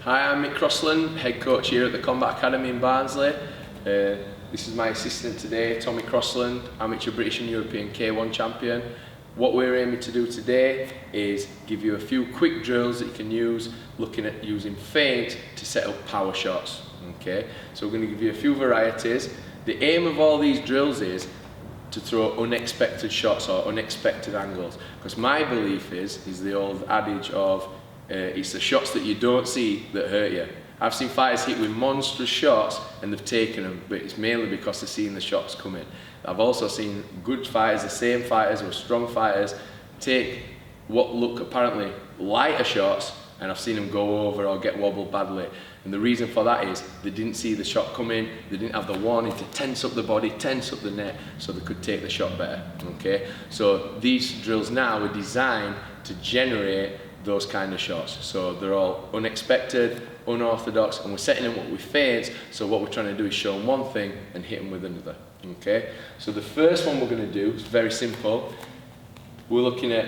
Hi, I'm Mick Crossland, head coach here at the Combat Academy in Barnsley. This is my assistant today, Tommy Crossland, amateur British and European K1 champion. What we're aiming to do today is give you a few quick drills that you can use, looking at using feint to set up power shots. Okay, so we're going to give you a few varieties. The aim of all these drills is to throw unexpected shots or unexpected angles, because my belief is the old adage of it's the shots that you don't see that hurt you. I've seen fighters hit with monstrous shots and they've taken them, but it's mainly because they're seeing the shots coming. I've also seen good fighters, the same fighters who are strong fighters, take what look apparently lighter shots, and I've seen them go over or get wobbled badly. And the reason for that is they didn't see the shot coming, they didn't have the warning to tense up the body, tense up the neck, so they could take the shot better. Okay, so these drills now are designed to generate those kind of shots. So they're all unexpected, unorthodox, and we're setting them up with feints. So what we're trying to do is show them one thing and hit them with another. Okay, so the first one we're going to do is very simple. We're looking at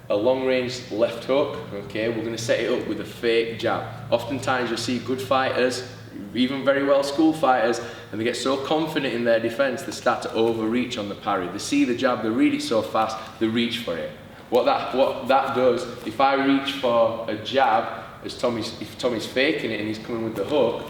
a long range left hook. Okay, we're going to set it up with a fake jab. Oftentimes you'll see good fighters, even very well schooled fighters, and they get so confident in their defense they start to overreach on the parry. They see the jab, they read it so fast, they reach for it. What that does, if I reach for a jab, if Tommy's faking it and he's coming with the hook,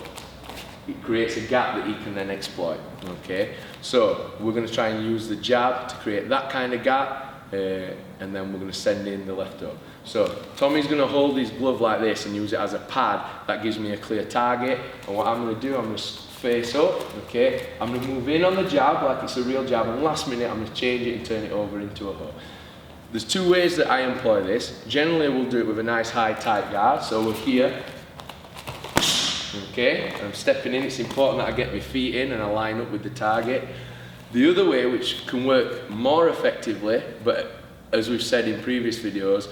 it creates a gap that he can then exploit. Okay, so we're going to try and use the jab to create that kind of gap, and then we're going to send in the left hook. So Tommy's going to hold his glove like this and use it as a pad. That gives me a clear target. And what I'm going to do, I'm going to face up. Okay, I'm going to move in on the jab like it's a real jab, and last minute I'm going to change it and turn it over into a hook. There's two ways that I employ this. Generally we'll do it with a nice high tight guard, so we're here, okay, I'm stepping in. It's important that I get my feet in and I line up with the target. The other way, which can work more effectively, but as we've said in previous videos,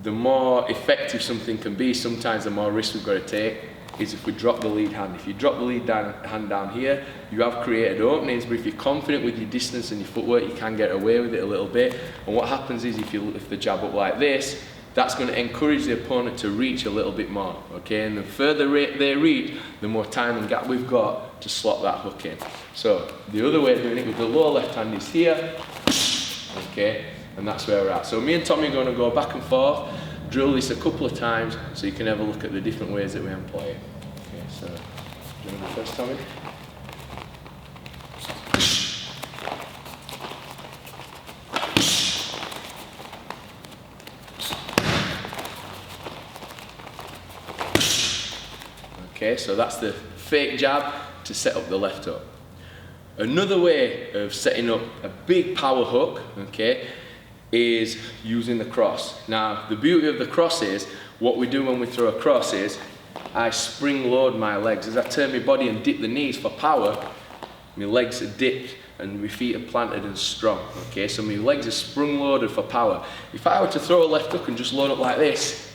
the more effective something can be, sometimes the more risk we've got to take, is if we drop the lead hand. If you drop the lead hand down here, you have created openings, but if you're confident with your distance and your footwork, you can get away with it a little bit. And what happens is if you lift the jab up like this, that's going to encourage the opponent to reach a little bit more. Okay, and the further they reach, the more time and gap we've got to slot that hook in. So the other way of doing it with the lower left hand is here, okay, and that's where we're at. So me and Tommy are going to go back and forth, drill this a couple of times so you can have a look at the different ways that we employ it. Okay, so do you want to go first, Tommy? Okay, so that's the fake jab to set up the left hook. Another way of setting up a big power hook, okay, is using the cross. Now, the beauty of the cross is, what we do when we throw a cross is, I spring load my legs. As I turn my body and dip the knees for power, my legs are dipped and my feet are planted and strong. Okay, so my legs are sprung loaded for power. If I were to throw a left hook and just load up like this,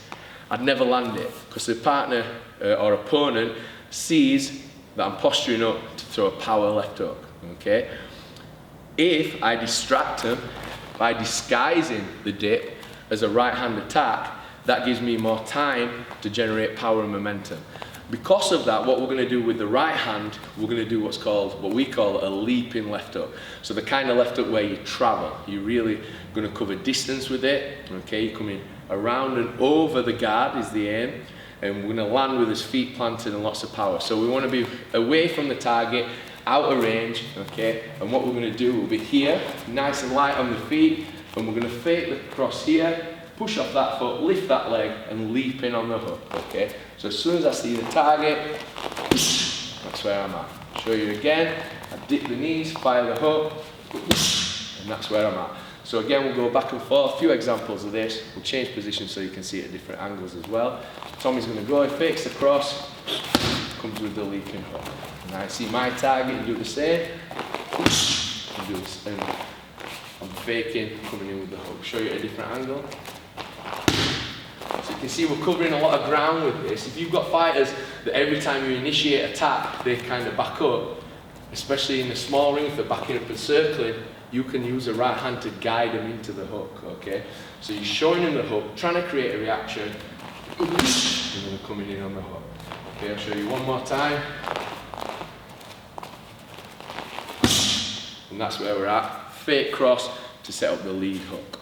I'd never land it, because the partner or opponent sees that I'm posturing up to throw a power left hook. Okay, if I distract them by disguising the dip as a right hand attack, that gives me more time to generate power and momentum. Because of that, what we're going to do with the right hand, we're going to do what we call a leaping left hook. So the kind of left hook where you travel, you're really going to cover distance with it. Okay, you're coming around and over the guard is the aim, and we're going to land with his feet planted and lots of power. So we want to be away from the target, out of range, okay, and what we're going to do will be here, nice and light on the feet, and we're going to fake the cross here, push off that foot, lift that leg, and leap in on the hook, okay. So as soon as I see the target, that's where I'm at. Show you again, I dip the knees, fire the hook, and that's where I'm at. So again, we'll go back and forth, a few examples of this, we'll change position so you can see it at different angles as well. Tommy's going to go, he fakes the cross, comes with the leaping hook. And I see my target and do the same. And do the same. I'm faking, coming in with the hook. Show you at a different angle. So you can see we're covering a lot of ground with this. If you've got fighters that every time you initiate attack, they kind of back up, especially in the small ring, if they're backing up and circling, you can use a right hand to guide them into the hook, okay? So you're showing them the hook, trying to create a reaction, and and then coming in on the hook. Okay, I'll show you one more time. And that's where we're at. Fake cross to set up the lead hook.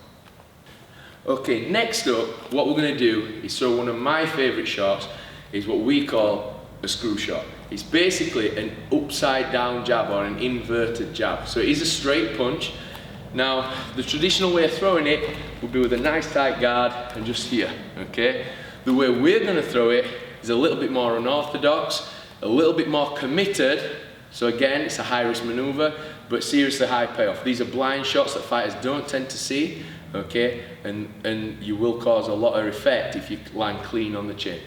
Okay, next up, what we're going to do is throw one of my favourite shots, is what we call a screw shot. It's basically an upside down jab or an inverted jab. So it is a straight punch. Now, the traditional way of throwing it would be with a nice tight guard and just here, okay? The way we're going to throw it is a little bit more unorthodox, a little bit more committed. So again, it's a high risk maneuver, but seriously high payoff. These are blind shots that fighters don't tend to see, okay? And you will cause a lot of effect if you land clean on the chin.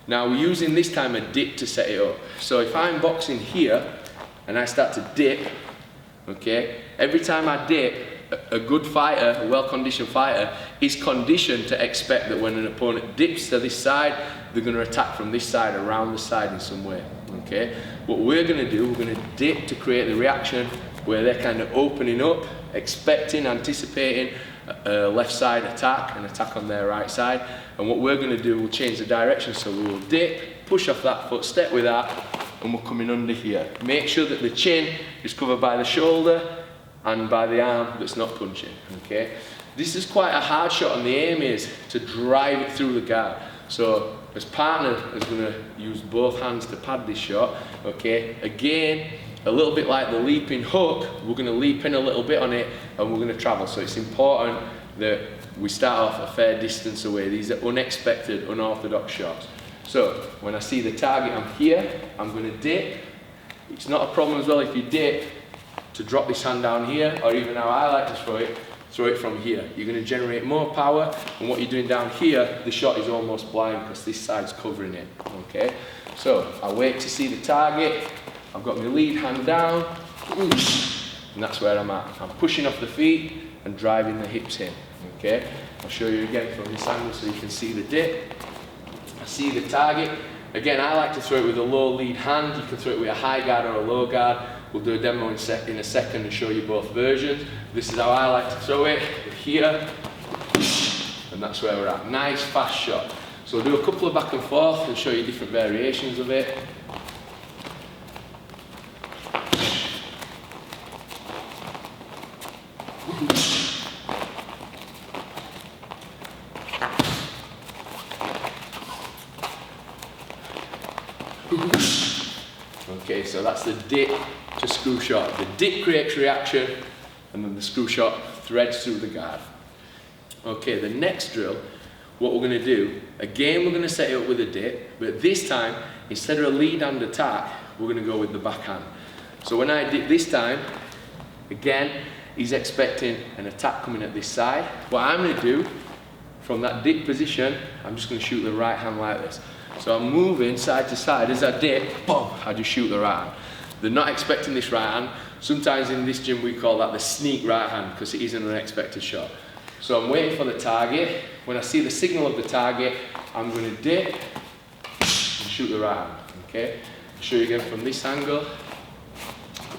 Now we're using this time a dip to set it up. So if I'm boxing here and I start to dip, okay, every time I dip, a good fighter, a well-conditioned fighter, is conditioned to expect that when an opponent dips to this side, they're going to attack from this side, around the side in some way, okay? What we're going to do, we're going to dip to create the reaction where they're kind of opening up, expecting, anticipating a left side attack, an attack on their right side, and what we're going to do, we'll change the direction, so we will dip, push off that foot, step with that, and we're coming under here. Make sure that the chin is covered by the shoulder and by the arm that's not punching, okay? This is quite a hard shot, and the aim is to drive it through the guard. So as partner is going to use both hands to pad this shot, okay? Again, a little bit like the leaping hook, we're going to leap in a little bit on it and we're going to travel. So it's important that we start off a fair distance away. These are unexpected, unorthodox shots. So when I see the target, I'm here, I'm going to dip. It's not a problem as well if you dip to drop this hand down here, or even how I like to throw it from here. You're going to generate more power, and what you're doing down here, the shot is almost blind because this side's covering it, okay? So I wait to see the target, I've got my lead hand down, and that's where I'm at. I'm pushing off the feet and driving the hips in, okay? I'll show you again from this angle so you can see the dip. I see the target. Again, I like to throw it with a low lead hand. You can throw it with a high guard or a low guard. We'll do a demo in a second and show you both versions. This is how I like to throw it, here, and that's where we're at. Nice fast shot. So we'll do a couple of back and forth and show you different variations of it. Okay, so that's the dip to screw shot. The dip creates reaction, and then the screw shot threads through the guard. Okay, the next drill, what we're going to do, again we're going to set it up with a dip, but this time, instead of a lead hand attack, we're going to go with the backhand. So when I dip this time, again, he's expecting an attack coming at this side. What I'm going to do, from that dip position, I'm just going to shoot the right hand like this. So I'm moving side to side. As I dip, boom, I just shoot the right hand. They're not expecting this right hand. Sometimes in this gym we call that the sneak right hand because it is an unexpected shot. So I'm waiting for the target. When I see the signal of the target, I'm going to dip and shoot the right hand. Okay? I'll show you again from this angle.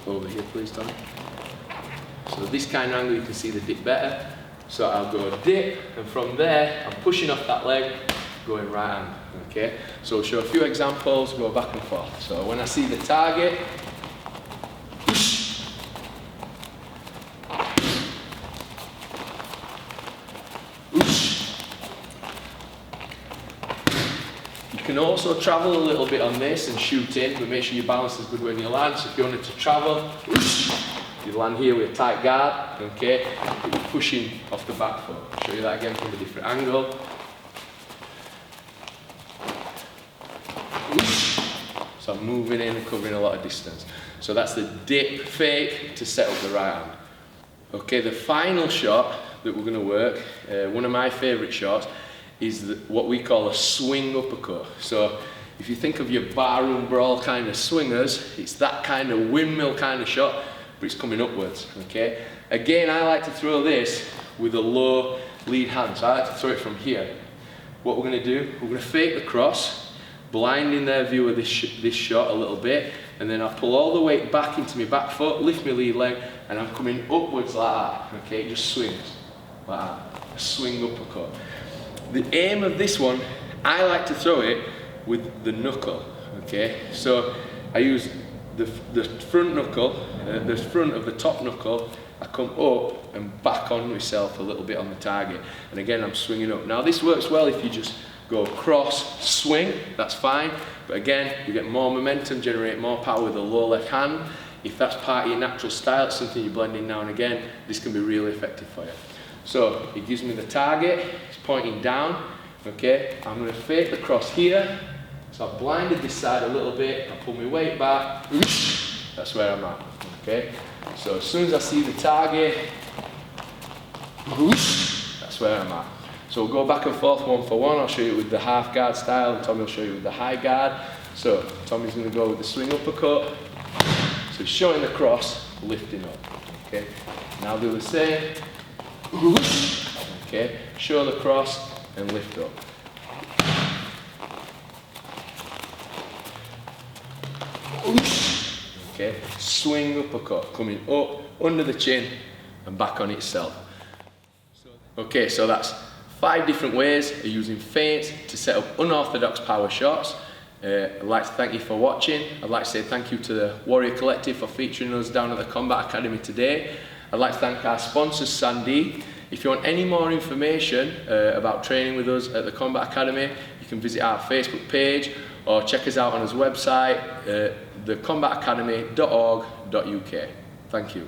Over here, please, Tommy. So this kind of angle, you can see the dip better. So I'll go dip, and from there, I'm pushing off that leg, going right hand. Okay, so we'll show a few examples, go back and forth. So when I see the target, you can also travel a little bit on this and shoot in, but make sure your balance is good when you land. So if you wanted to travel, you land here with a tight guard, okay, you're pushing off the back foot. I'll show you that again from a different angle. So I'm moving in and covering a lot of distance. So that's the dip fake to set up the right hand. Okay, the final shot that we're going to work, one of my favourite shots, is what we call a swing uppercut. So if you think of your barroom brawl kind of swingers, it's that kind of windmill kind of shot, but it's coming upwards, okay? Again, I like to throw this with a low lead hand, so I like to throw it from here. What we're going to do, we're going to fake the cross, blinding their view of this shot a little bit, and then I pull all the weight back into my back foot, lift my lead leg, and I'm coming upwards like that, okay? It just swings like that, a swing uppercut. The aim of this one, I like to throw it with the knuckle, okay? So I use the front knuckle, the front of the top knuckle, I come up and back on myself a little bit on the target. And again, I'm swinging up. Now this works well if you just go cross, swing, that's fine. But again, you get more momentum, generate more power with the low left hand. If that's part of your natural style, it's something you blend in now and again, this can be really effective for you. So it gives me the target, it's pointing down, okay? I'm going to fake the cross here. So I've blinded this side a little bit, I pull my weight back, that's where I'm at, okay? So as soon as I see the target, that's where I'm at. So we'll go back and forth one for one. I'll show you with the half guard style and Tommy will show you with the high guard. So Tommy's going to go with the swing uppercut. So showing the cross, lifting up, okay? Now do the same, okay? Show the cross and lift up. Okay, swing uppercut, coming up, under the chin and back on itself. Okay, so that's 5 different ways of using feints to set up unorthodox power shots. I'd like to thank you for watching. I'd like to say thank you to the Warrior Collective for featuring us down at the Combat Academy today. I'd like to thank our sponsors, Sandy. If you want any more information about training with us at the Combat Academy, you can visit our Facebook page or check us out on his website, thecombatacademy.org.uk. Thank you.